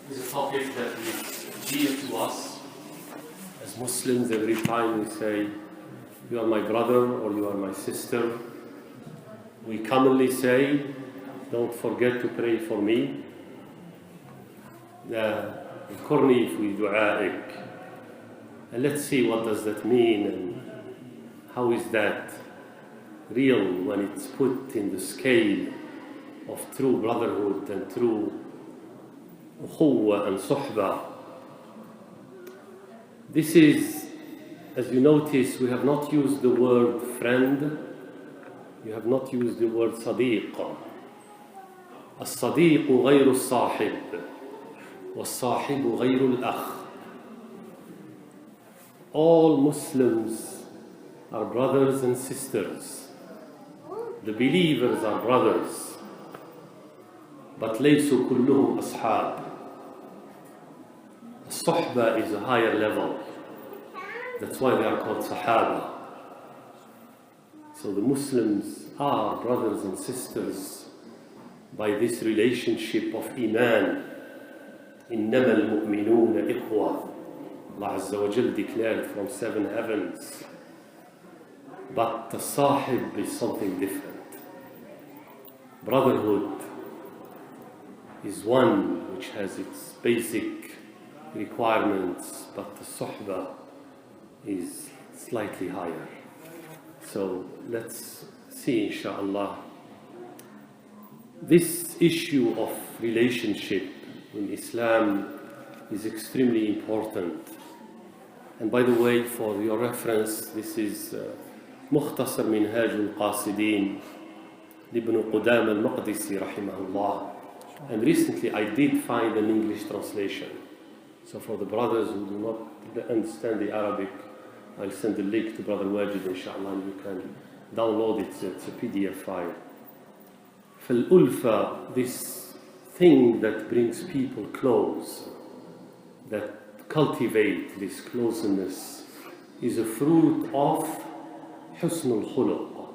is a topic that is dear to us as Muslims. Every time we say, you are my brother or you are my sister, we commonly say, don't forget to pray for me. اذكرني في دعائك. And let's see what does that mean and how is that real when it's put in the scale of true brotherhood and true ukhuwa and suhbah. This is, as you notice, we have not used the word friend, we have not used the word صديق. الصديق غير الصاحب والصاحب غير الأخ. All Muslims are brothers and sisters. The believers are brothers, but ليسوا كلهم أصحاب. الصحبة is a higher level. That's why they are called Sahaba. So the Muslims are brothers and sisters by this relationship of Iman. إنما المؤمنون إخوة. Allah Azza wa Jal declared from 7 heavens. But the Sahib is something different. Brotherhood is one which has its basic requirements, but the Suhbah is slightly higher. So let's see, inshallah. This issue of relationship in Islam is extremely important. And by the way, for your reference, this is مختصر منهاج القاصدين لابن قدامة المقدسي رحمه الله. And recently I did find an English translation. So for the brothers who do not understand the Arabic, I'll send the link to Brother Wajid, inshallah, and you can download it. It's a PDF file. فالألفة, this thing that brings people close, that cultivate this closeness, is a fruit of حسن الخلق.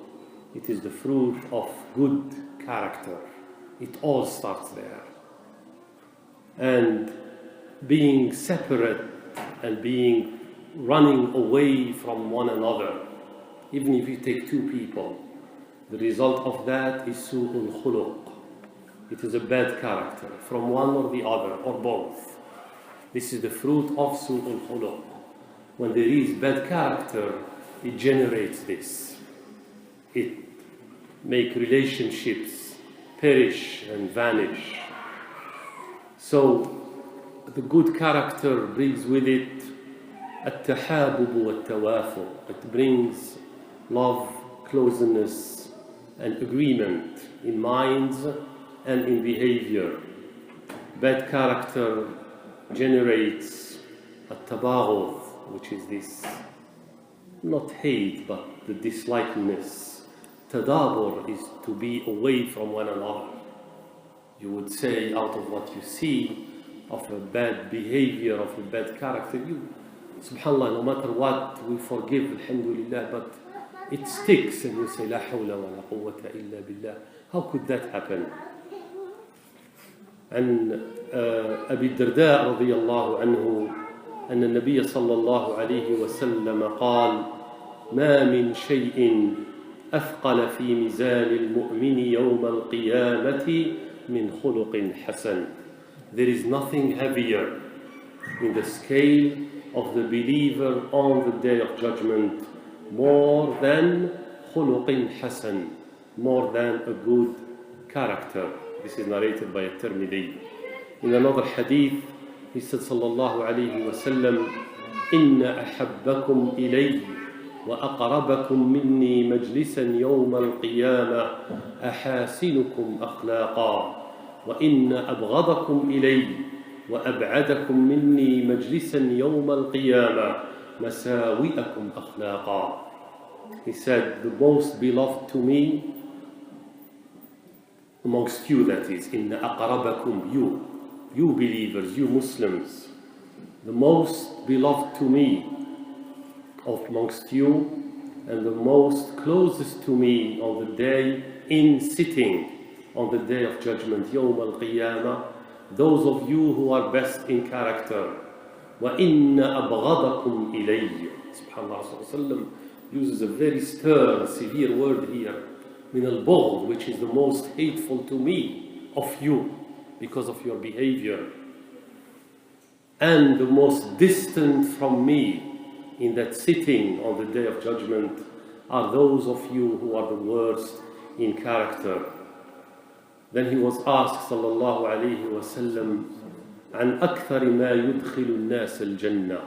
It is the fruit of good character. It all starts there. And being separate and being running away from one another, even if you take 2 people, the result of that is su'ul khuluq. It is a bad character from one or the other or both. This is the fruit of su'ul khuluq. When there is bad character, it generates this. It makes relationships perish and vanish. So the good character brings with it التحابب والتوافق. It brings love, closeness, and agreement in minds and in behavior. Bad character generates التباغض, which is this, not hate, but the dislikeness. Tadabur is to be away from one another. You would say, out of what you see of a bad behavior, of a bad character, you, subhanAllah, no matter what, we forgive, alhamdulillah, but it sticks, and you say, La hawla wa la quwwata illa billah. How could that happen? عن أبي الدرداء رضي الله عنه أن النبي صلى الله عليه وسلم قال ما من شيء أثقل في ميزان المؤمن يوم القيامة من خلق حسن. There is nothing heavier in the scale of the believer on the day of judgment more than خلق حسن, more than a good character. This is narrated by At-Tirmidhi. In another hadith, he said, sallallahu alayhi wa sallam, إن أحبكم إلي وأقربكم مني مجلسا يوم القيامة أحاسنكم أخلاقا وإن أبغضكم إلي وأبعدكم مني مجلسا يوم القيامة مساوئكم أخلاقا. He said, the most beloved to me amongst you, that is, in أقربكم, you believers, you Muslims, the most beloved to me amongst you and the most closest to me on the day in sitting on the day of judgment, يوم القيامة, those of you who are best in character. وَإِنَّ أَبْغَضَكُمْ إِلَيَّ. SubhanAllah, Rasulullah uses a very stern, severe word here. مِنَ الْبُغْض, which is the most hateful to me of you because of your behavior. And the most distant from me in that sitting on the day of judgment are those of you who are the worst in character. Then he was asked, sallallahu alayhi wa sallam, عن أكثر ما يدخل الناس الجنة.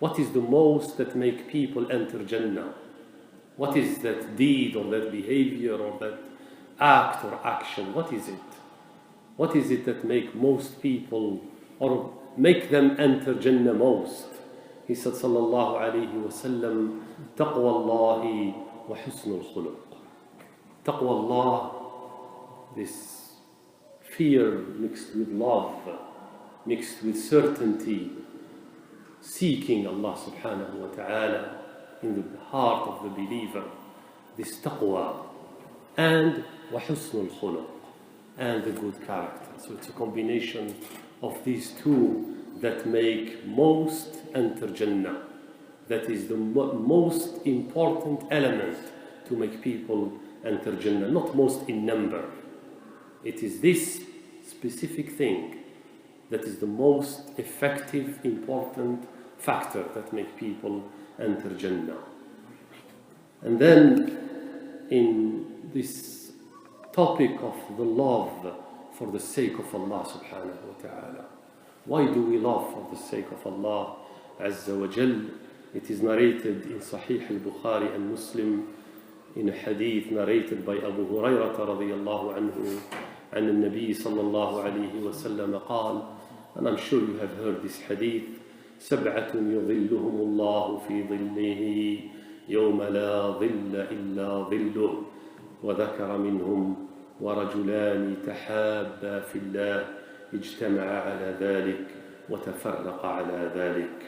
What is the most that make people enter Jannah? What is that deed or that behavior or that act or action? What is it? What is it that make most people or make them enter Jannah most? He said, sallallahu alayhi wa sallam, taqwa Allahi wa husnul khuluq. Taqwa Allah, this fear mixed with love, mixed with certainty, seeking Allah subhanahu wa ta'ala in the heart of the believer, this taqwa, and wa husnul khuluq, and the good character. So it's a combination of these two that make most enter Jannah. That is the most important element to make people enter Jannah, not most in number. It is this specific thing that is the most effective, important factor that make people enter Jannah. And then in this topic of the love for the sake of Allah subhanahu wa ta'ala, why do we love for the sake of Allah Azza wa Jal? It is narrated in Sahih al-Bukhari and Muslim in a hadith narrated by Abu Hurairah radiyallahu anhu عن النبي صلى الله عليه وسلم قال, and I'm sure you have heard this hadith, سبعة يظلهم الله في ظله يوم لا ظل إلا ظله وذكر منهم ورجلان تحابا في الله اجتمعا على ذلك وتفرقا على ذلك.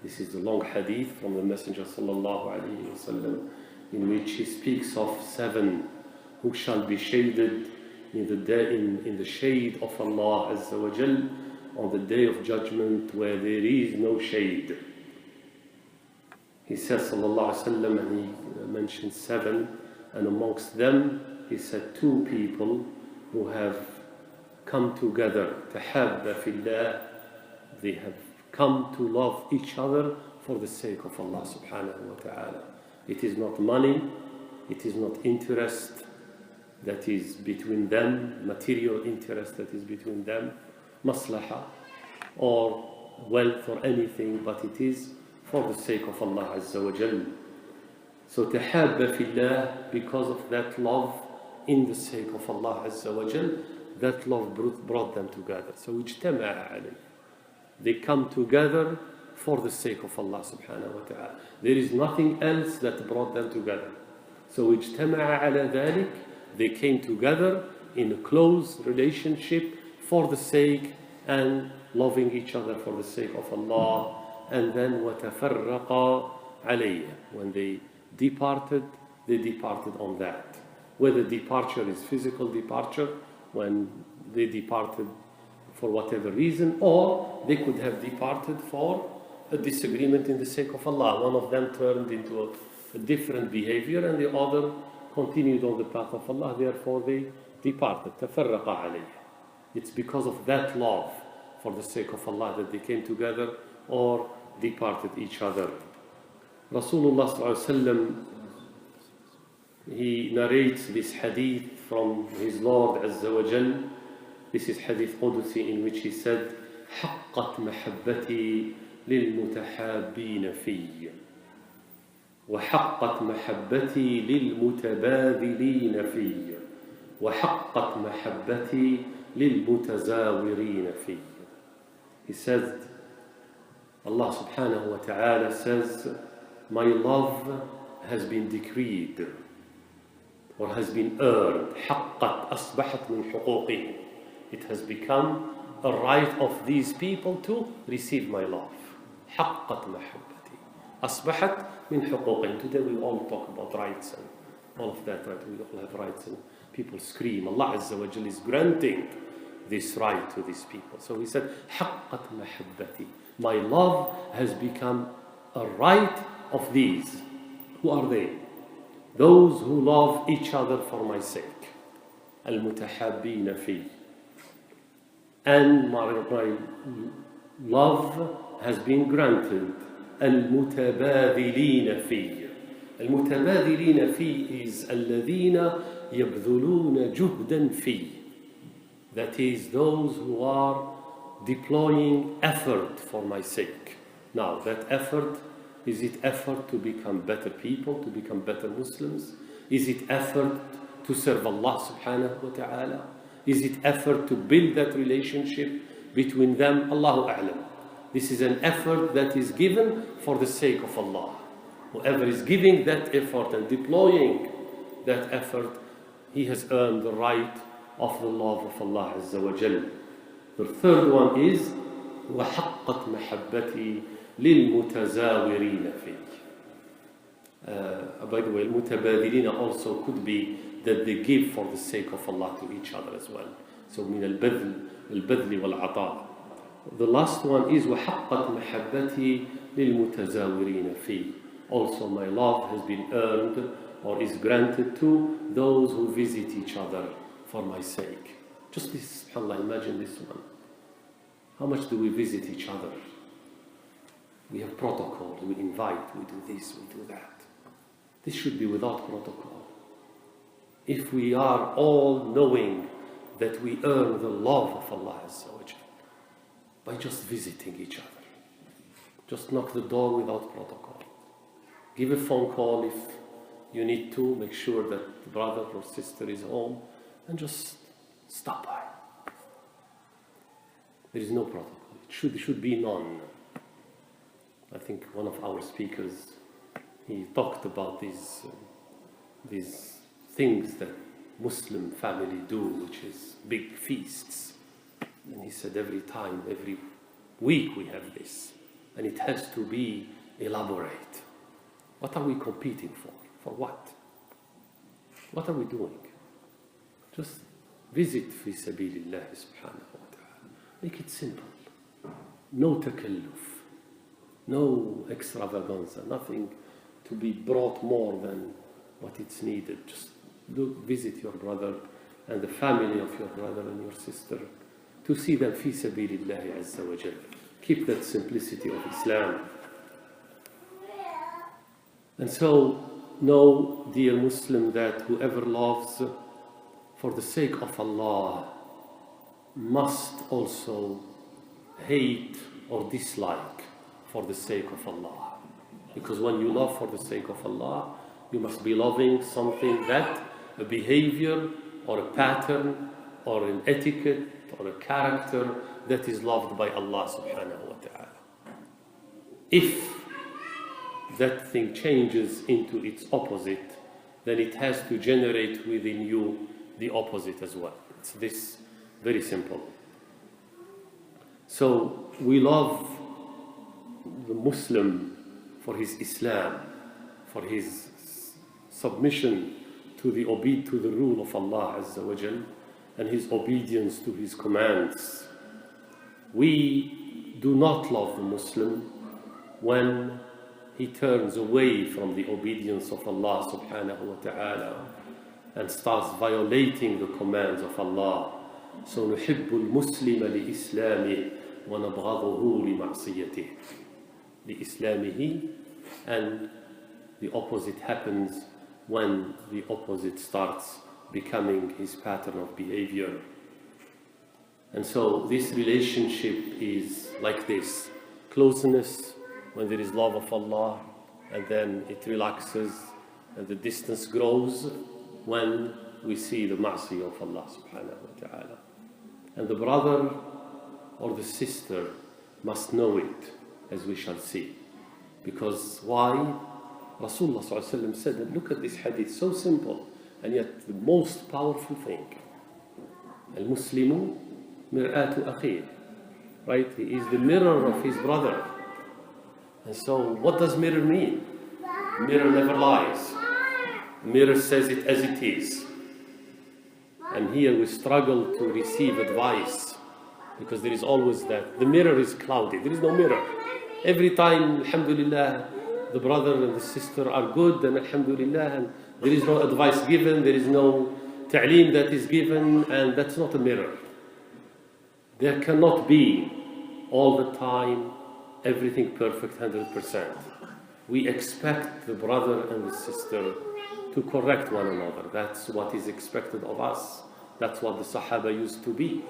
This is a long hadith from the Messenger صلى الله عليه وسلم in which he speaks of 7 who shall be shaded in the shade of Allah Azza wa Jal on the day of judgment where there is no shade. He says sallallahu alaihi wasallam, and he mentioned 7, and amongst them he said 2 people who have come together, tahabba fillah, they have come to love each other for the sake of Allah subhanahu wa ta'ala. It is not money, it is not interest that is between them, material interest that is between them, maslaha, or wealth or anything, but it is for the sake of Allah Azza wa Jal. So tahabba fillah, because of that love in the sake of Allah Azza wa Jal, that love brought them together. So ijtama'a alayh, they come together for the sake of Allah subhanahu wa ta'ala. There is nothing else that brought them together. So ijtama'a ala dhalik, they came together in a close relationship for the sake and loving each other for the sake of Allah. And then وَتَفَرَّقَا عَلَيْهِ, when they departed on that. Whether departure is physical departure, when they departed for whatever reason, or they could have departed for a disagreement in the sake of Allah. One of them turned into a different behavior and the other continued on the path of Allah, therefore they departed. تَفَرَّقَ عَلَيْهِ. It's because of that love for the sake of Allah that they came together or departed each other. Rasulullah sallallahu alaihi wasallam, he narrates this hadith from his Lord Azza wa Jal. This is hadith Qudusi in which he said, حَقَّتْ مَحَبَّتِي لِلْمُتَحَابِّينَ فِيَّ وحقت محبتي للمتبادلين في وحقت محبتي للمتزاورين في. He said, Allah subhanahu wa ta'ala says, my love has been decreed or has been earned. حقت أصبحت من حقوقهم. It has become a right of these people to receive my love. حقت محبتي أصبحت من حقوقهم. Today we all talk about rights and all of that, right? We all have rights and people scream. Allah Azza wa Jal is granting this right to these people. So he said, حقت محبتي. My love has become a right of these. Who are they? Those who love each other for my sake. المتحابين في. And my love has been granted. المتبادلين في. المتبادلين في is الذين يبذلون جهدا في. That is those who are deploying effort for my sake. Now that effort, is it effort to become better people, to become better Muslims? Is it effort to serve Allah subhanahu wa ta'ala? Is it effort to build that relationship between them? Allahu a'lam. This is an effort that is given for the sake of Allah. Whoever is giving that effort and deploying that effort, he has earned the right of the love of Allah Azza wa Jal. The third one is وَحَقَّتْ مَحَبَّتِي لِلْمُتَزَاوِرِينَ فِيهِ. By the way, المتبادلين also could be that they give for the sake of Allah to each other as well. So من البذل والعطاء. The last one is وَحَقَّتْ مَحَبَّتِي لِلْمُتَزَاوِرِينَ فِيهِ. Also my love has been earned or is granted to those who visit each other for my sake. Just this, subhanAllah, imagine this one. How much do we visit each other? We have protocol, we invite, we do this, we do that. This should be without protocol. If we are all knowing that we earn the love of Allah Azza wa Jal by just visiting each other. Just knock the door without protocol. Give a phone call if you need to, make sure that the brother or sister is home, and just stop by. There is no protocol. It should be none. I think one of our speakers, he talked about these things that Muslim family do, which is big feasts. And he said every week we have this. And it has to be elaborate. What are we competing for? For what? What are we doing? Just visit fi sabilillah subhanahu wa ta'ala. Make it simple. No takalluf. No extravaganza. Nothing to be brought more than what it's needed. Just visit your brother and the family of your brother and your sister to see them fi sabilillah azza wa jal. Keep that simplicity of Islam. And so, know, dear Muslim, that whoever loves for the sake of Allah must also hate or dislike for the sake of Allah. Because when you love for the sake of Allah, you must be loving something that, a behavior or a pattern or an etiquette or a character that is loved by Allah subhanahu wa ta'ala. If that thing changes into its opposite, then it has to generate within you the opposite as well. It's this very simple. So we love the Muslim for his Islam, for his submission to the rule of Allah Azza wa Jal, and his obedience to his commands. We do not love the Muslim when he turns away from the obedience of Allah subhanahu wa ta'ala and starts violating the commands of Allah. So نحب المسلم لإسلامه ونبغضه لمعصيته. لإسلامه, and the opposite happens when the opposite starts becoming his pattern of behavior. And so this relationship is like this: closeness when there is love of Allah, and then it relaxes and the distance grows when we see the ma'asi of Allah subhanahu wa ta'ala. And the brother or the sister must know it, as we shall see. Because why? Rasulullah sallallahu alaihi wasallam said that, look at this hadith, so simple, and yet the most powerful thing. Al-Muslimu mir'atu akhir. Right? He is the mirror of his brother. And so what does mirror mean? Mirror never lies. Mirror says it as it is. And here we struggle to receive advice because there is always that. The mirror is cloudy. There is no mirror. Every time, alhamdulillah, the brother and the sister are good, and alhamdulillah, and there is no advice given, there is no ta'lim that is given, and that's not a mirror. There cannot be all the time everything perfect 100%. We expect the brother and the sister to correct one another. That's what is expected of us. That's what the Sahaba used to be.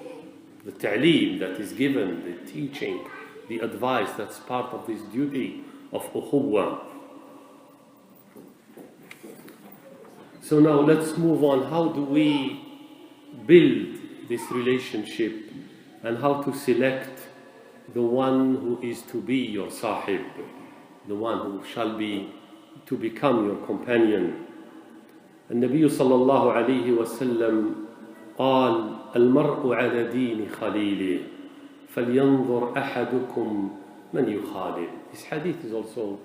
The ta'lim that is given, the teaching, the advice, that's part of this duty of ukhuwah. So now let's move on. How do we build this relationship and how to select the one who is to be your sahib, the one who shall be to become your companion? النبي صلى الله عليه وسلم قال المرء على دين خليله فلينظر أحدكم من يخالل. This hadith is also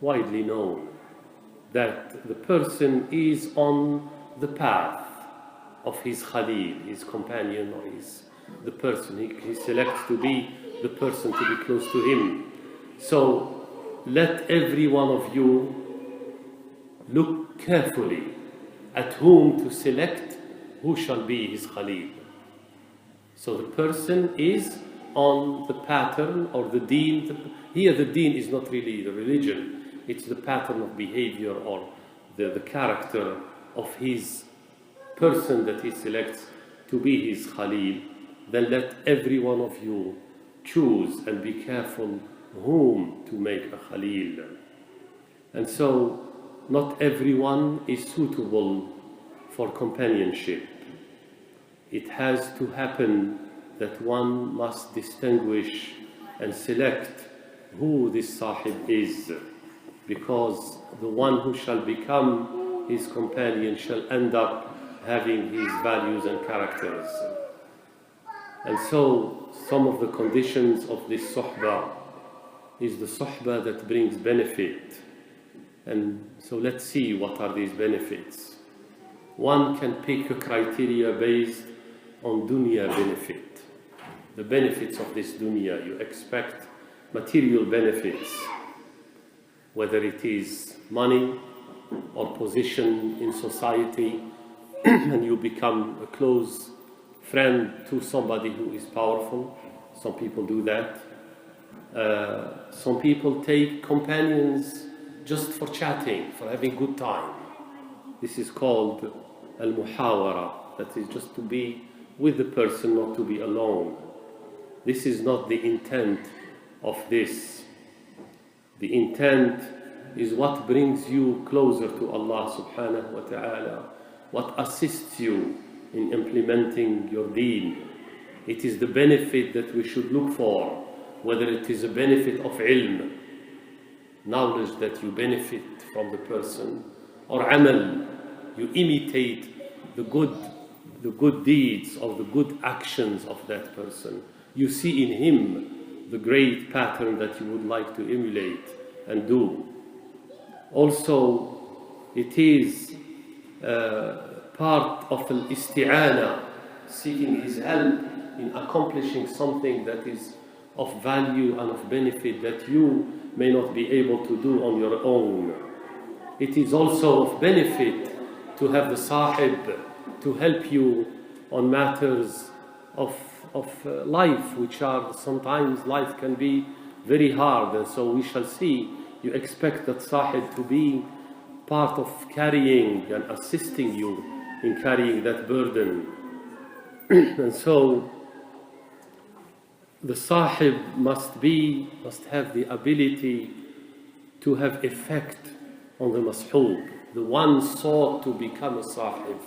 widely known, that the person is on the path of his khalil, his companion, or the person he selects to be the person to be close to him. So let every one of you look carefully at whom to select who shall be his khalil. So the person is on the pattern or the deen. Here the deen is not really the religion, it's the pattern of behavior or the character of his person that he selects to be his khalil. Then let every one of you choose and be careful whom to make a khalil. And so not everyone is suitable for companionship. It has to happen that one must distinguish and select who this sahib is, because the one who shall become his companion shall end up having his values and characters. And so some of the conditions of this suhbah is the suhbah that brings benefit. And so let's see what are these benefits. One can pick a criteria based on dunya benefit. The benefits of this dunya, you expect material benefits, whether it is money or position in society, and you become a close friend to somebody who is powerful. Some people do that. Some people take companions just for chatting, for having good time. This is called al-muhawara, that is just to be with the person, not to be alone. This is not the intent of this. The intent is what brings you closer to Allah subhanahu wa ta'ala, what assists you in implementing your deen. It is the benefit that we should look for, whether it is a benefit of ilm, knowledge that you benefit from the person, or amal, you imitate the good deeds or the good actions of that person. You see in him the great pattern that you would like to emulate and do. Also, it is part of al-isti'ana, seeking his help in accomplishing something that is of value and of benefit that you may not be able to do on your own. It is also of benefit to have the sahib to help you on matters of life, which are sometimes life can be very hard, and so we shall see. You expect that sahib to be part of carrying and assisting you in carrying that burden. And so the sahib must have the ability to have effect on the mashub. The one sought to become a sahib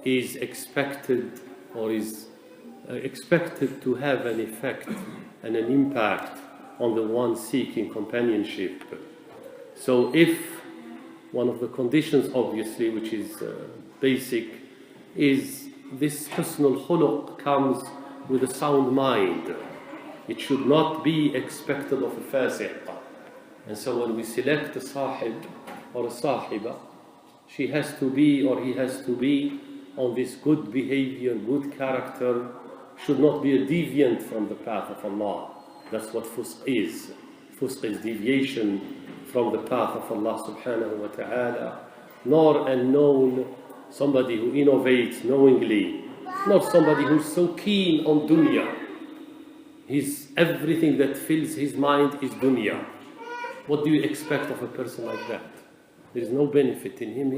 is expected or is expected to have an effect and an impact on the one seeking companionship. So if one of the conditions, obviously, which is basic, is this husnul khuluq comes with a sound mind. It should not be expected of a fasiq. And so when we select a sahib or a sahiba, she has to be or he has to be on this good behavior, good character, should not be a deviant from the path of Allah. That's what fusq is. Fusq is deviation from the path of Allah subhanahu wa ta'ala. Nor unknown, somebody who innovates knowingly, not somebody who's so keen on dunya. Everything that fills his mind is dunya. What do you expect of a person like that? There is no benefit in him.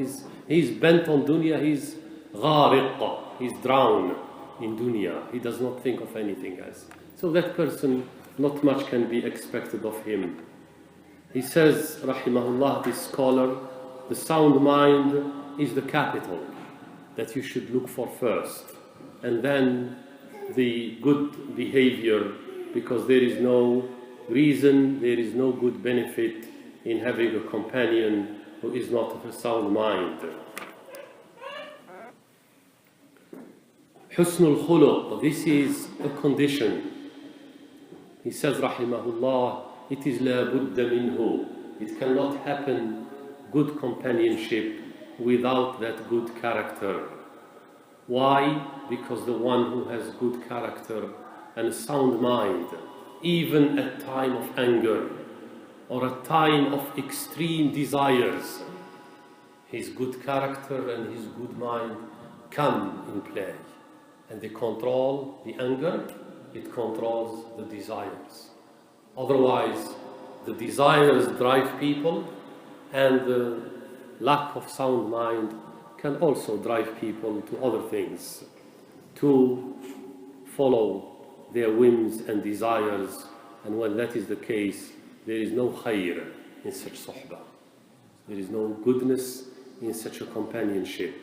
He's bent on dunya, he's ghariq, he's drowned in dunya. He does not think of anything else. So that person, not much can be expected of him. He says, rahimahullah, this scholar, the sound mind is the capital that you should look for first, and then the good behavior, because there is no reason, there is no good benefit in having a companion who is not of a sound mind. Husnul khuluq, this is a condition. He says, rahimahullah, it is la budda minhu. It cannot happen, good companionship, without that good character. Why? Because the one who has good character and a sound mind, even at time of anger or a time of extreme desires, his good character and his good mind come in play. And they control the anger, it controls the desires. Otherwise, the desires drive people, and the lack of sound mind can also drive people to other things, to follow their whims and desires. And when that is the case, there is no khair in such suhbah. There is no goodness in such a companionship.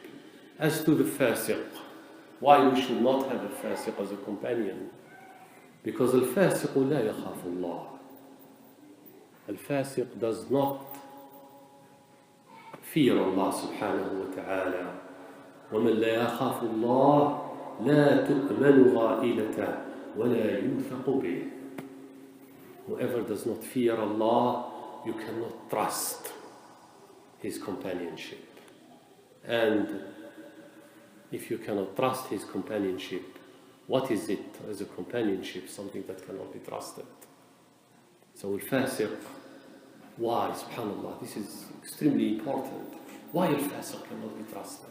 As to the fasiq, why we should not have a fasiq as a companion? Because al-fasiq la yakhafu Allah. Al-fasiq does not fear Allah subhanahu wa ta'ala. وَمَنْ لَا يَخَافُ اللَّهِ لَا تُؤْمَنُ غَائِلَتَهُ وَلَا يُوثَقُ بِهِ. Whoever does not fear Allah, you cannot trust his companionship. And if you cannot trust his companionship, what is it as a companionship? Something that cannot be trusted. So al-fasiq, why? Subhanallah, this is extremely important. Why al-fasiq cannot be trusted?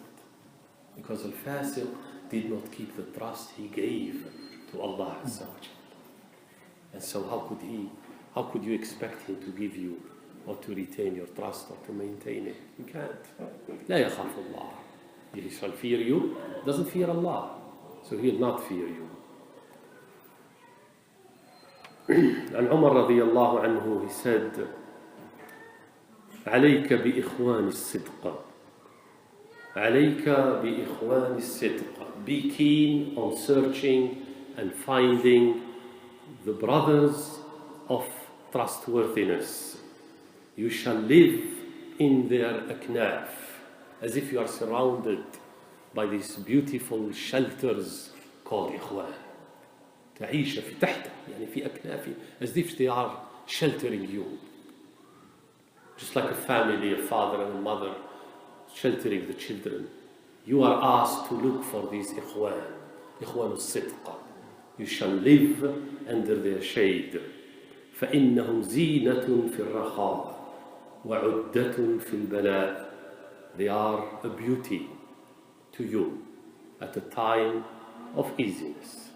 Because al-fasiq did not keep the trust he gave to Allah Azza wa Jalla. And so how could you expect him to give you or to retain your trust or to maintain it? You can't. لا يخاف الله. He shall fear you, doesn't fear Allah. So he'll not fear you. And Umar radiallahu anhu, he said, عليك بإخوان الصدق. عليك بإخوان الصدق. Be keen on searching and finding the brothers of trustworthiness. You shall live in their aknaf, as if you are surrounded by these beautiful shelters called إخوان. تعيش في تحت يعني في أكنافي, as if they are sheltering you. Just like a family, a father and a mother sheltering the children. You are asked to look for these إخوان, إخوان الصدق. You shall live under their shade. فإنهم زينة في الرخاء وعدة في البلاء. They are a beauty to you at a time of easiness.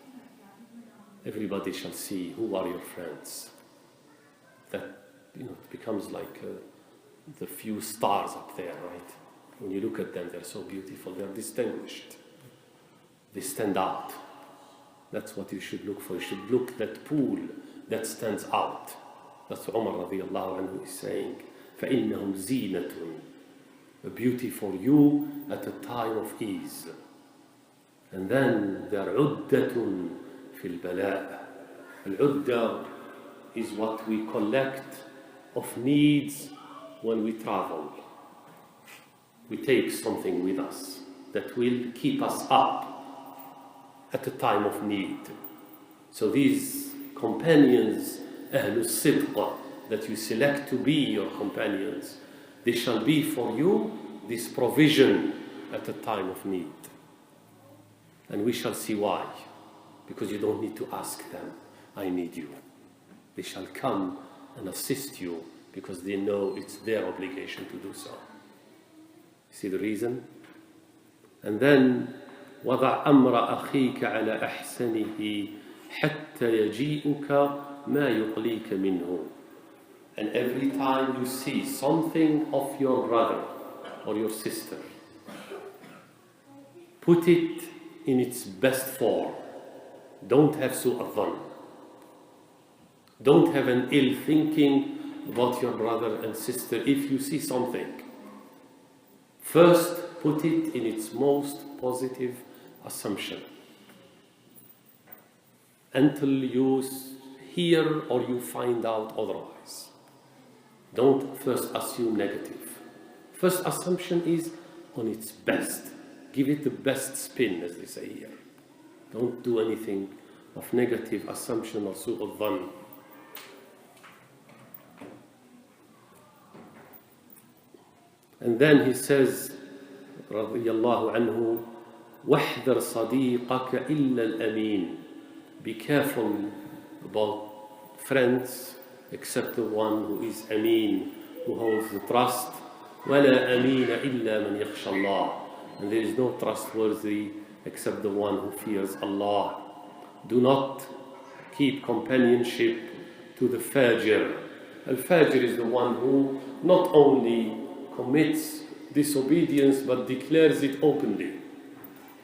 Everybody shall see who are your friends. That, it becomes like the few stars up there, right? When you look at them, they're so beautiful, they're distinguished. They stand out. That's what you should look for. You should look that pool that stands out. That's what Umar radiallahu anhu is saying. فَإِنَّهُمْ زِينَةٌ. A beauty for you at a time of ease. And then they're عُدَّةٌ فِي الْبَلَاءِ. Al-udda is what we collect of needs when we travel. We take something with us that will keep us up at a time of need. So these companions, Ahlul Sidqa, that you select to be your companions, they shall be for you this provision at a time of need. And we shall see why. Because you don't need to ask them, I need you. They shall come and assist you because they know it's their obligation to do so. See the reason? And then وَضَعْ أَمْرَ أَخِيكَ عَلَى أَحْسَنِهِ حَتَّى يَجِيئُكَ مَا يُقْلِيكَ مِنْهُ. And every time you see something of your brother or your sister, put it in its best form. Don't have su'adhan. Don't have an ill thinking about your brother and sister if you see something. First, put it in its most positive assumption until you hear or you find out otherwise. Don't first assume negative. First assumption is on its best. Give it the best spin, as they say here. Don't do anything of negative assumption or su'ul dhann. And then he says, رضي الله عنه, وَاحْذَرْ صَدِيقَكَ إِلَّا الْأَمِينَ. Be careful about friends except the one who is Ameen, who holds the trust. وَلَا أَمِينَ إِلَّا مَنْ يَخْشَى اللَّهِ. And there is no trustworthy except the one who fears Allah. Do not keep companionship to the fajr. Al-fajr is the one who not only commits disobedience but declares it openly.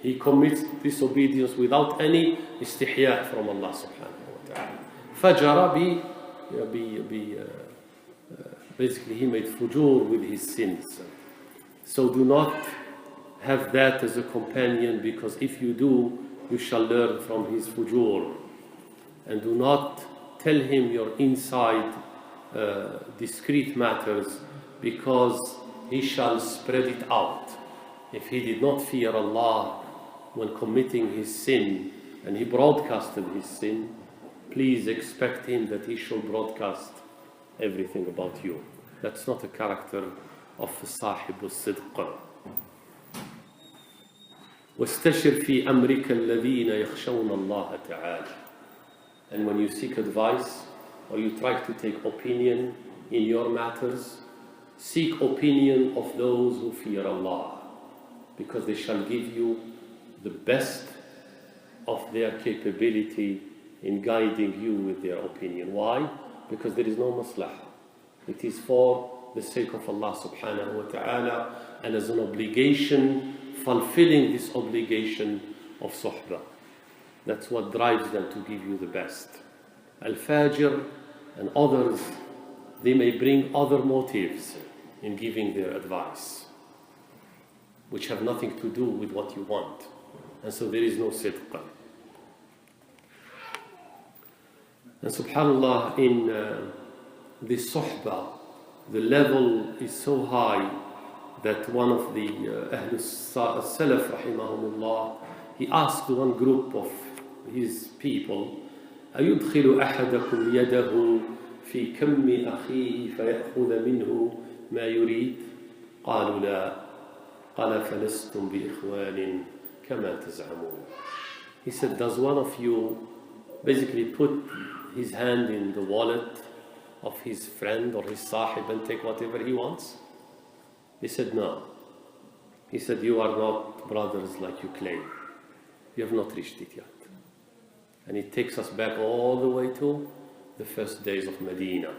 He commits disobedience without any istihya from Allah subhanahu wa ta'ala. Fajara basically he made fujur with his sins. So do not have that as a companion, because if you do, you shall learn from his fujur. And do not tell him your inside discreet matters, because he shall spread it out. If he did not fear Allah when committing his sin and he broadcasted his sin, please expect him that he shall broadcast everything about you. That's not a character of Sahib al-Sidq. وَاسْتَشِرْ فِي أَمْرِكَ الَّذِينَ يَخْشَوْنَ اللَّهَ تَعَالَى. And when you seek advice or you try to take opinion in your matters, seek opinion of those who fear Allah, because they shall give you the best of their capability in guiding you with their opinion. Why? Because there is no maslahah. It is for the sake of Allah subhanahu wa ta'ala, and as an obligation, fulfilling this obligation of suhbah. That's what drives them to give you the best. Al-Fajr and others, they may bring other motives in giving their advice, which have nothing to do with what you want. And so there is no sidq. And subhanAllah, in this suhbah, the level is so high that one of the Ahlul Salaf, rahimahumullah, he asked one group of his people, أَيُدْخِلُ أَحَدَكُمْ يَدَهُ فِي كَمِّ أَخِيهِ فَيَأْخُذَ مِنْهُ مَا يُرِيدُ؟ قالوا لا. قال فَلَسْتُمْ بِإِخْوَانٍ كَمَا تَزْعَمُونَ. He said, does one of you basically put his hand in the wallet of his friend or his sahib and take whatever he wants? He said, no. He said, you are not brothers like you claim. You have not reached it yet. And it takes us back all the way to the first days of Medina,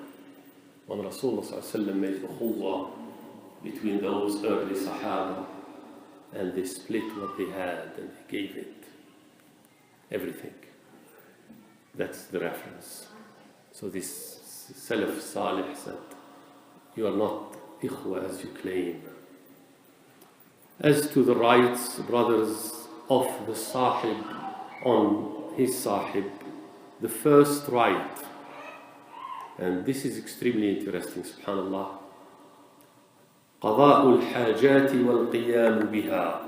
when Rasulullah made the ukhuwah between those early Sahaba, and they split what they had and they gave it everything. That's the reference. So this Salaf Salih said, you are not ikhwa as you claim. As to the rights, brothers, of the sahib on his sahib, the first right, and this is extremely interesting, subhanallah, قضاء الحاجات والقيام بها,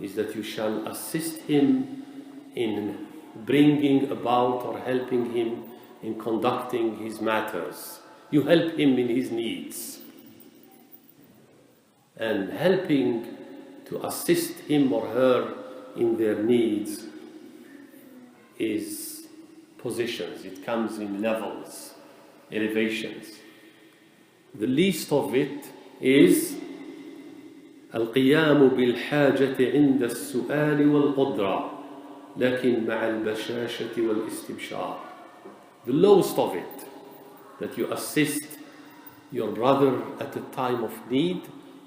is that you shall assist him in bringing about or helping him in conducting his matters. You help him in his needs. And helping to assist him or her in their needs is positions. It comes in levels, elevations. The least of it is القيام بالحاجة عند السؤال والقدرة لكن مع البشاشة والاستبشار. The lowest of it, that you assist your brother at a time of need,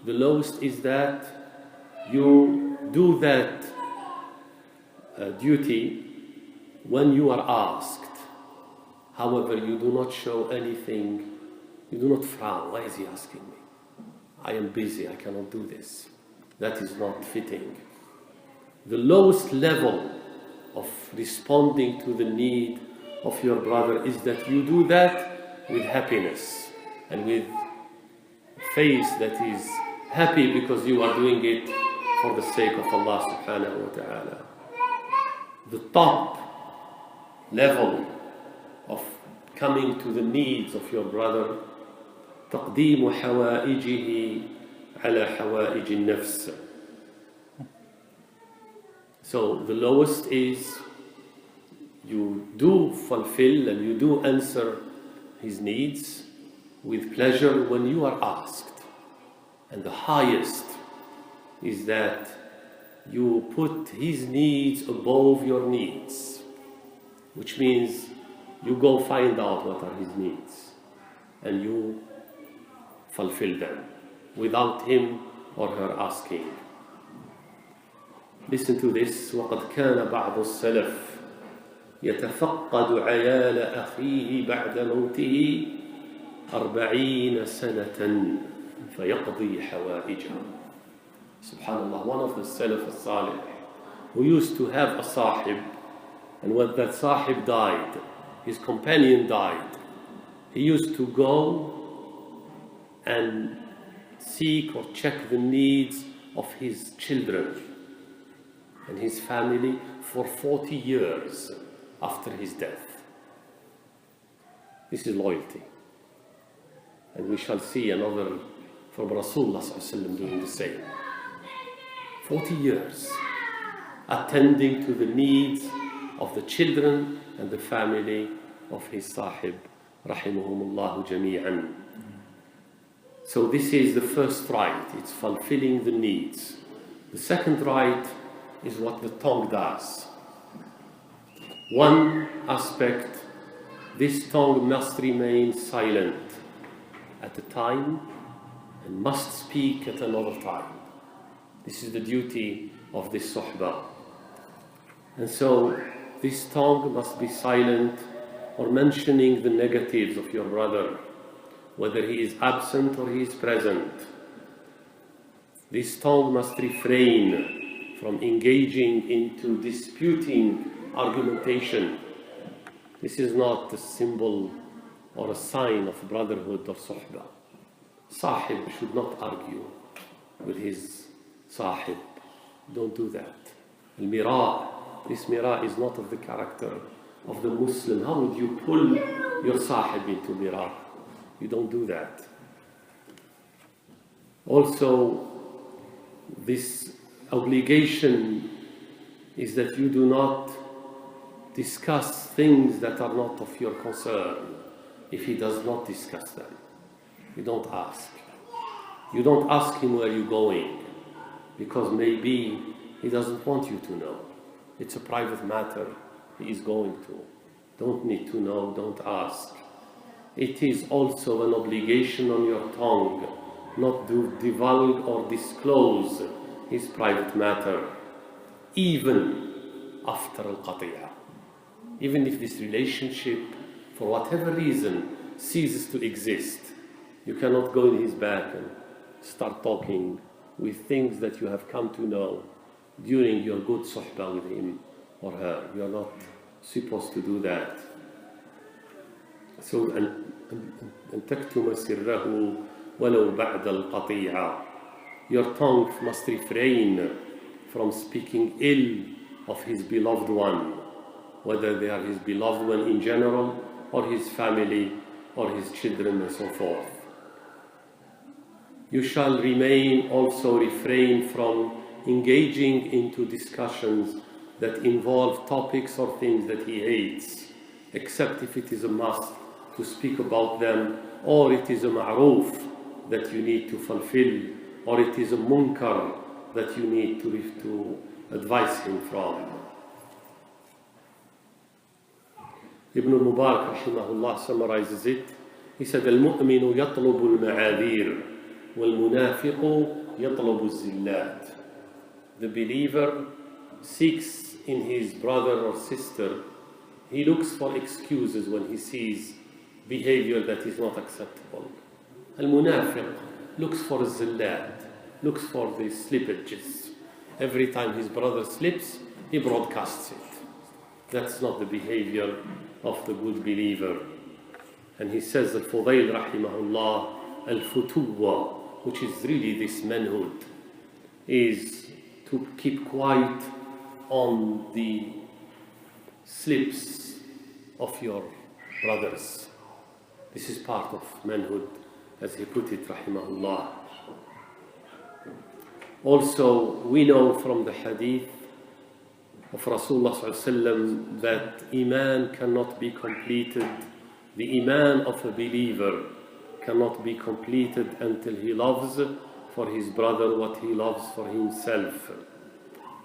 the lowest is that you do that duty when you are asked. However, you do not show anything, you do not frown. Why is he asking me? I am busy, I cannot do this. That is not fitting. The lowest level of responding to the need of your brother is that you do that with happiness and with a face that is happy because you are doing it for the sake of Allah subhanahu wa ta'ala. The top level of coming to the needs of your brother, تقديم حوائجه على حوائج النفس. So the lowest is you do fulfill and you do answer his needs with pleasure when you are asked. And the highest is that you put his needs above your needs, which means you go find out what are his needs and you fulfill them without him or her asking. Listen to this. وَقَدْ كَانَ بَعْضُ السَّلَفِ يَتَفَقَّدُ عَيَالَ أَخِيهِ بَعْدَ مَوْتِهِ 40 سَنَةً فَيَقْضِي حَوَائِجَهُ. Subhanallah, one of the Salaf al-Salih who used to have a sahib, and when that sahib died, his companion died, he used to go and seek or check the needs of his children and his family for 40 years after his death. This is loyalty. And we shall see another from Rasulullah doing the same. 40 years attending to the needs of the children and the family of his sahib, rahimahumullah jami'an. So this is the first right, it's fulfilling the needs. The second right is what the tongue does. One aspect, this tongue must remain silent at a time and must speak at another time. This is the duty of this suhbah. And so this tongue must be silent or mentioning the negatives of your brother, whether he is absent or he is present. This tongue must refrain from engaging into disputing argumentation. This is not a symbol or a sign of brotherhood or suhbah. Sahib should not argue with his sahib. Don't do that. Al-mira', this mira' is not of the character of the Muslim. How would you pull your sahib into mira'? You don't do that. Also, this obligation is that you do not discuss things that are not of your concern. If he does not discuss them, you don't ask. You don't ask him where you're going, because maybe he doesn't want you to know. It's a private matter he is going to. Don't need to know, don't ask. It is also an obligation on your tongue not to divulge or disclose his private matter, even after al-qati'ah. Even if this relationship, for whatever reason, ceases to exist, you cannot go in his back and start talking with things that you have come to know during your good suhbah with him or her. You are not supposed to do that. So, أن تكتم سره ولو بعد القطيعة. Your tongue must refrain from speaking ill of his beloved one, whether they are his beloved one in general, or his family, or his children, and so forth. You shall remain also refrain from engaging into discussions that involve topics or things that he hates, except if it is a must to speak about them, or it is a ma'roof that you need to fulfill, or it is a munkar that you need to advise him from. Ibn al-Mubarak rahimahullah summarizes it. He said, "Al-mu'minu yatlubu al-ma'adhir, wal-munafiqu yatlubu al-zillat." The believer seeks in his brother or sister, he looks for excuses when he sees behavior that is not acceptable. Al-munafiq looks for zillat, looks for the slippages. Every time his brother slips, he broadcasts it. That's not the behavior of the good believer. And he says, Al-Fudayl rahimahullah, Al-Futuwa, which is really this manhood, is to keep quiet on the slips of your brothers. This is part of manhood, as he put it, rahimahullah. Also, we know from the hadith of Rasulullah sallallahu alaihi wasallam that Iman cannot be completed, the Iman of a believer cannot be completed until he loves for his brother what he loves for himself.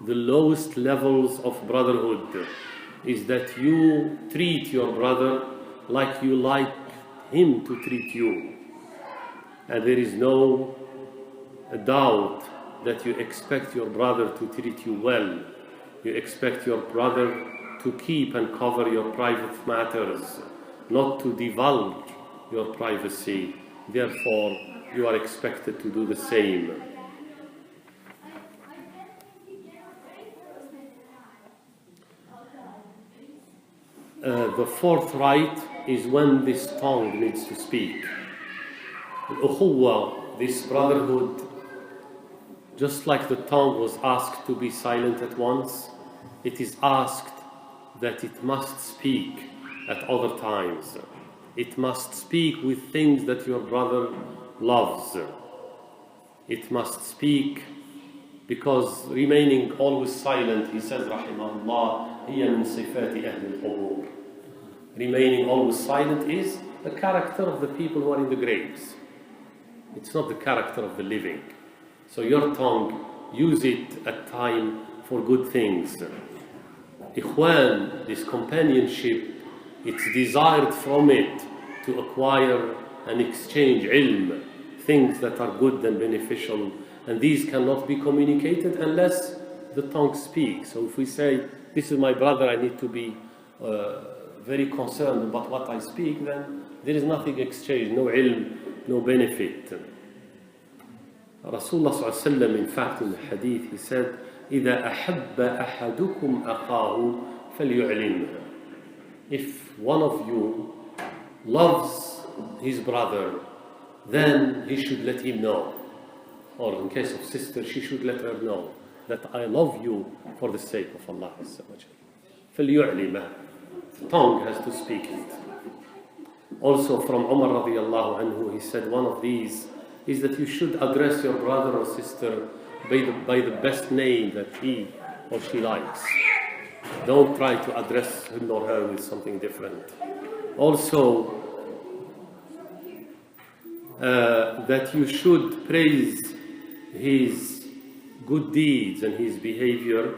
The lowest levels of brotherhood is that you treat your brother like you like him to treat you. And there is no doubt that you expect your brother to treat you well. You expect your brother to keep and cover your private matters, not to divulge your privacy. Therefore, you are expected to do the same. The fourth right is when this tongue needs to speak. Al-Ukhuwa, this brotherhood, just like the tongue was asked to be silent at once, it is asked that it must speak at other times. It must speak with things that your brother loves. It must speak because remaining always silent, he says, rahimahullah, hiya min sifati ahli al-qubur. Remaining always silent is the character of the people who are in the graves. It's not the character of the living. So your tongue, use it at time for good things. Ikhwan, this companionship, it's desired from it to acquire and exchange ilm, things that are good and beneficial, and these cannot be communicated unless the tongue speaks. So if we say, this is my brother, I need to be very concerned about what I speak, then there is nothing exchanged, no ilm, no benefit. Rasulullah sallallahu alaihi wasallam, in fact, in the hadith, he said, إِذَا أَحَبَّ أَحَدُكُمْ أَخَاهُ فَلْيُعْلِمْهُ. If one of you loves his brother, then he should let him know. Or in case of sister, she should let her know that I love you for the sake of Allah Azza wa Jalla. فَلْيُعْلِمَهُ. The tongue has to speak it. Also from Umar radiallahu anhu, he said one of these is that you should address your brother or sister by the best name that he or she likes. Don't try to address him or her with something different. Also, that you should praise his good deeds and his behavior,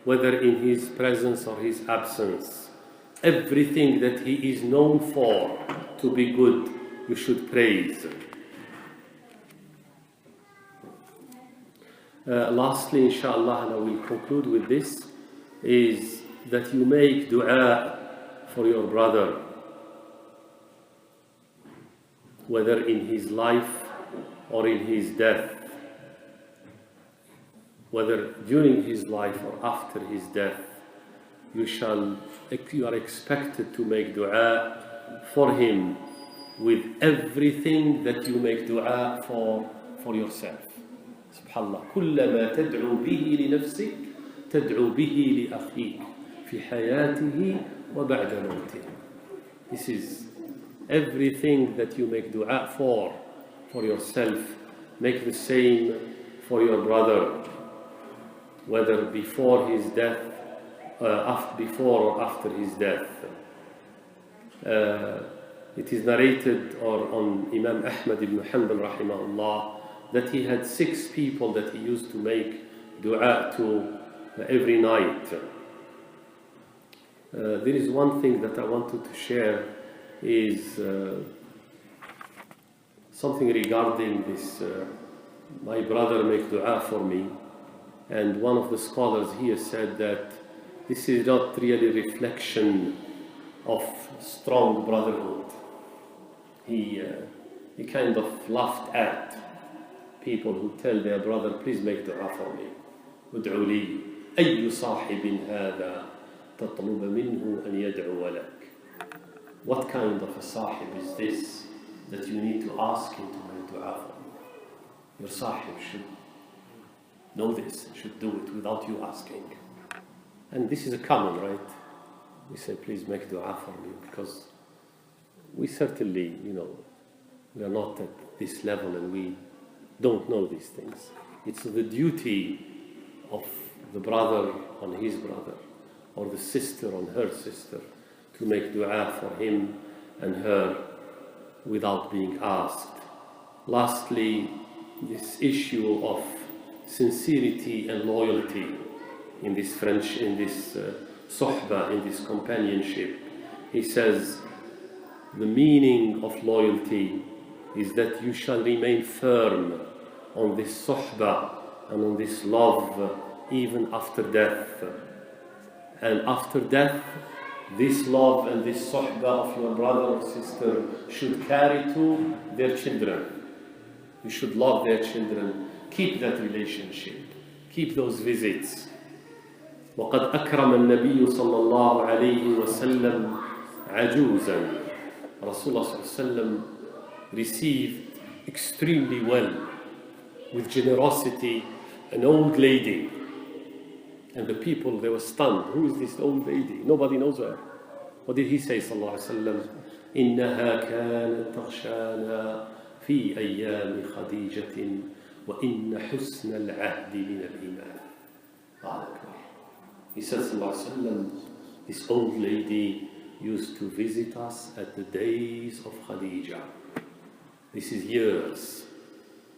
whether in his presence or his absence. Everything that he is known for to be good, you should praise. Lastly, inshallah, and I will conclude with this, is that you make dua for your brother, whether in his life or in his death, whether during his life or after his death. You are expected to make dua for him with everything that you make dua for yourself. Subhanallah. كلما تدعو به لنفسك تدعو به لأخيك في حياته وبعد موته. This is everything that you make dua for yourself. Make the same for your brother. whether before his death, before or after his death. It is narrated on Imam Ahmad ibn Hanbal rahimahullah that he had 6 people that he used to make dua to every night. There is one thing that I wanted to share is something regarding this. My brother make dua for me, and one of the scholars here said that this is not really reflection of strong brotherhood. He kind of laughed at people who tell their brother, please make dua for me. ادعوا لي أي صاحب هذا تطلب منه أن يدعو لك. What kind of a sahib is this that you need to ask him to make dua for you? Your sahib should know this, should do it without you asking. And this is a common, right? We say, please make dua for me, because we certainly, we are not at this level and we don't know these things. It's the duty of the brother on his brother, or the sister on her sister, to make dua for him and her without being asked. Lastly, this issue of sincerity and loyalty in this sohbah, in this companionship. He says, the meaning of loyalty is that you shall remain firm on this sohbah and on this love even after death. And after death, this love and this sohbah of your brother or sister should carry to their children. You should love their children. Keep that relationship. Keep those visits. وقد أكرم النبي صلى الله عليه وسلم عجوزا. Rasulullah صلى الله عليه وسلم received extremely well, with generosity, an old lady. And the people, they were stunned. Who is this old lady? Nobody knows her. What did he say, صلى الله عليه وسلم? إنها كانت تغشانا في أيام خديجة وإن حسن العهد من الإيمان. He said, صلى الله عليه وسلم, this old lady used to visit us at the days of Khadija. This is years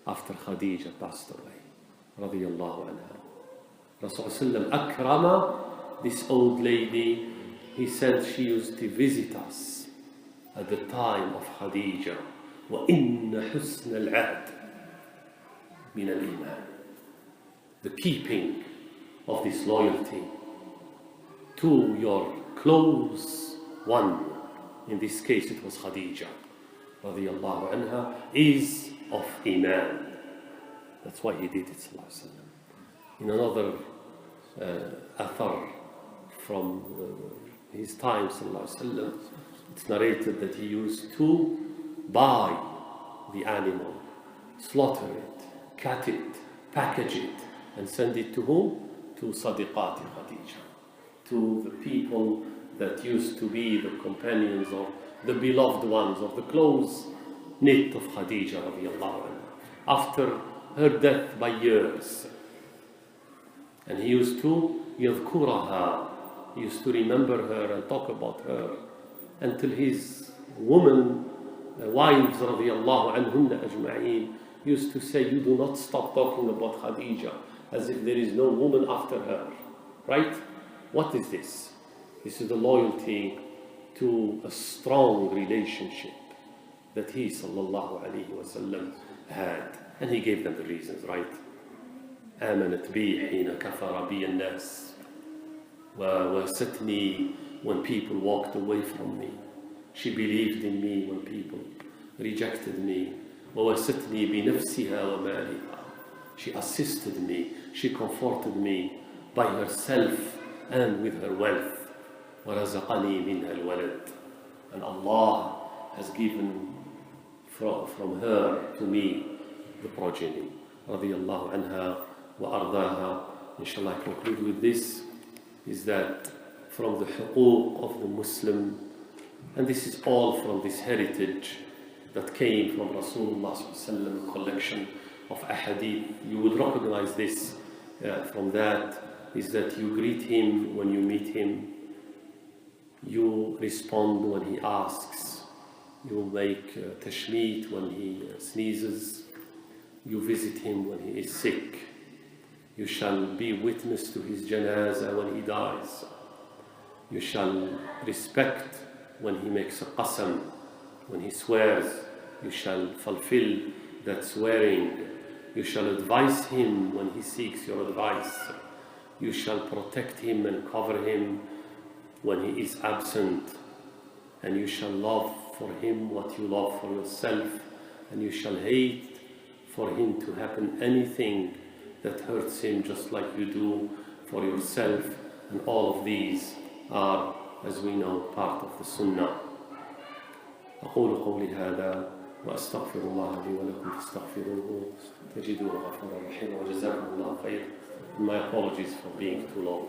after Khadija passed away. رضي الله عنها. Rasulullah sallam akrama this old lady. He said she used to visit us at the time of Khadija. وَإِنَّ حُسْنَ الْعَهْدِ مِنَ الْإِيمَانِ. The keeping of this loyalty to your close one, in this case it was Khadija radiyallahu anha, is of Iman. That's why he did it, sallallahu alaihi wasallam. In another athar from his time, sallallahu alaihi wasallam, it's narrated that he used to buy the animal, slaughter it, cut it, package it, and send it to whom? To Sadiqati Khadija, to the people that used to be the companions or the beloved ones of the close knit of Khadija radiyallahu anha, after her death by years. And he used to yadhkuraha, he used to remember her and talk about her until his women, wives radiyallahu anhunna ajma'een, used to say, you do not stop talking about Khadija, as if there is no woman after her. Right? What is this? This is the loyalty to a strong relationship that he sallallahu alayhi wa sallam had. And he gave them the reasons, right? آمنت بي حين كفر بي الناس ووستني when people walked away from me. She believed in me when people rejected me. ووستني بنفسها ومالها. She assisted me, she comforted me by herself and with her wealth. وَرَزَقَنِي مِنْهَا الْوَلَدِ. And Allah has given from her to me the progeny. رضي الله عنها وأرضاها. Inshallah, I conclude with this, is that from the huquq of the Muslim, and this is all from this heritage that came from Rasulullah sallallahu alaihi wasallam, collection of ahadith. You will recognize this from that is that you greet him when you meet him, you respond when he asks, you make tashmeet when he sneezes, you visit him when he is sick, you shall be witness to his janazah when he dies, you shall respect when he makes a qasam, when he swears, you shall fulfill that swearing, you shall advise him when he seeks your advice, you shall protect him and cover him when he is absent, and you shall love for him what you love for yourself, and you shall hate for him to happen anything that hurts him just like you do for yourself. And all of these are, as we know, part of the Sunnah. أقول قولي هذا وأستغفر الله لي ولكم فاستغفروه تجدوه غفورا رحيما وجزاكم الله خير. My apologies for being too long.